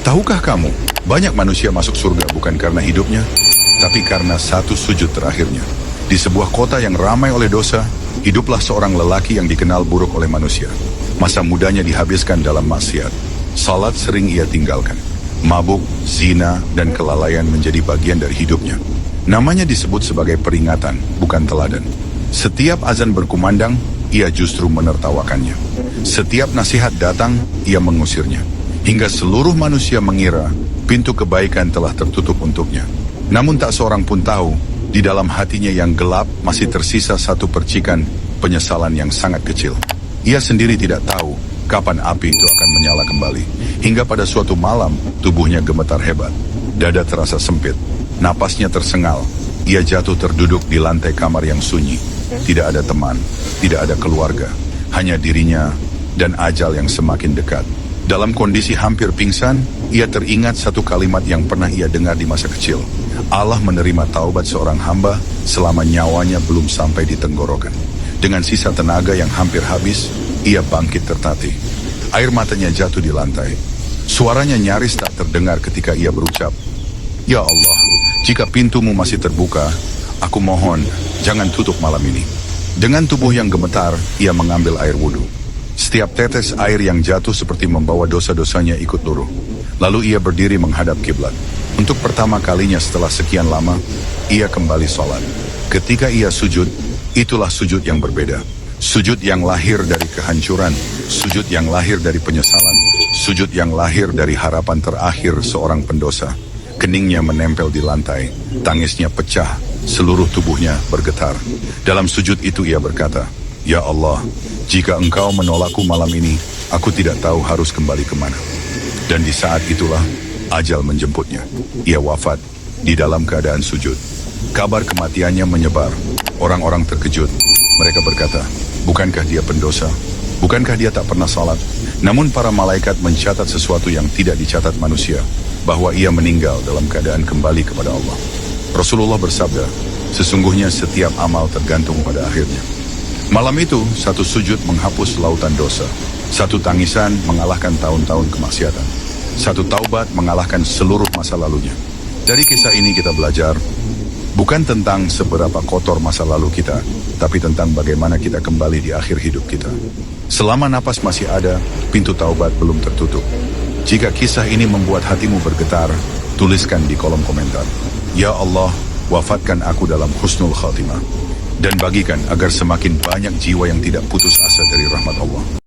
Tahukah kamu, banyak manusia masuk surga bukan karena hidupnya, tapi karena satu sujud terakhirnya. Di sebuah kota yang ramai oleh dosa, hiduplah seorang lelaki yang dikenal buruk oleh manusia. Masa mudanya dihabiskan dalam maksiat. Salat sering ia tinggalkan. Mabuk, zina, dan kelalaian menjadi bagian dari hidupnya. Namanya disebut sebagai peringatan, bukan teladan. Setiap azan berkumandang, ia justru menertawakannya. Setiap nasihat datang, ia mengusirnya. Hingga seluruh manusia mengira pintu kebaikan telah tertutup untuknya. Namun tak seorang pun tahu, di dalam hatinya yang gelap masih tersisa satu percikan penyesalan yang sangat kecil. Ia sendiri tidak tahu kapan api itu akan menyala kembali. Hingga pada suatu malam, tubuhnya gemetar hebat. Dada terasa sempit, napasnya tersengal. Ia jatuh terduduk di lantai kamar yang sunyi. Tidak ada teman, tidak ada keluarga, hanya dirinya dan ajal yang semakin dekat. Dalam kondisi hampir pingsan, ia teringat satu kalimat yang pernah ia dengar di masa kecil. Allah menerima taubat seorang hamba selama nyawanya belum sampai di tenggorokan. Dengan sisa tenaga yang hampir habis, ia bangkit tertatih. Air matanya jatuh di lantai. Suaranya nyaris tak terdengar ketika ia berucap, "Ya Allah, jika pintumu masih terbuka, aku mohon jangan tutup malam ini." Dengan tubuh yang gemetar, ia mengambil air wudhu. Setiap tetes air yang jatuh seperti membawa dosa-dosanya ikut luruh. Lalu ia berdiri menghadap kiblat. Untuk pertama kalinya setelah sekian lama, ia kembali sholat. Ketika ia sujud, itulah sujud yang berbeda. Sujud yang lahir dari kehancuran, sujud yang lahir dari penyesalan, sujud yang lahir dari harapan terakhir seorang pendosa. Keningnya menempel di lantai, tangisnya pecah, seluruh tubuhnya bergetar. Dalam sujud itu ia berkata, "Ya Allah, jika engkau menolakku malam ini, aku tidak tahu harus kembali kemana." Dan di saat itulah, ajal menjemputnya. Ia wafat di dalam keadaan sujud. Kabar kematiannya menyebar. Orang-orang terkejut. Mereka berkata, "Bukankah dia pendosa? Bukankah dia tak pernah salat?" Namun para malaikat mencatat sesuatu yang tidak dicatat manusia, bahwa ia meninggal dalam keadaan kembali kepada Allah. Rasulullah bersabda, "Sesungguhnya setiap amal tergantung pada akhirnya." Malam itu, satu sujud menghapus lautan dosa. Satu tangisan mengalahkan tahun-tahun kemaksiatan. Satu taubat mengalahkan seluruh masa lalunya. Dari kisah ini kita belajar, bukan tentang seberapa kotor masa lalu kita, tapi tentang bagaimana kita kembali di akhir hidup kita. Selama napas masih ada, pintu taubat belum tertutup. Jika kisah ini membuat hatimu bergetar, tuliskan di kolom komentar, "Ya Allah, wafatkan aku dalam husnul khatimah." Dan bagikan agar semakin banyak jiwa yang tidak putus asa dari rahmat Allah.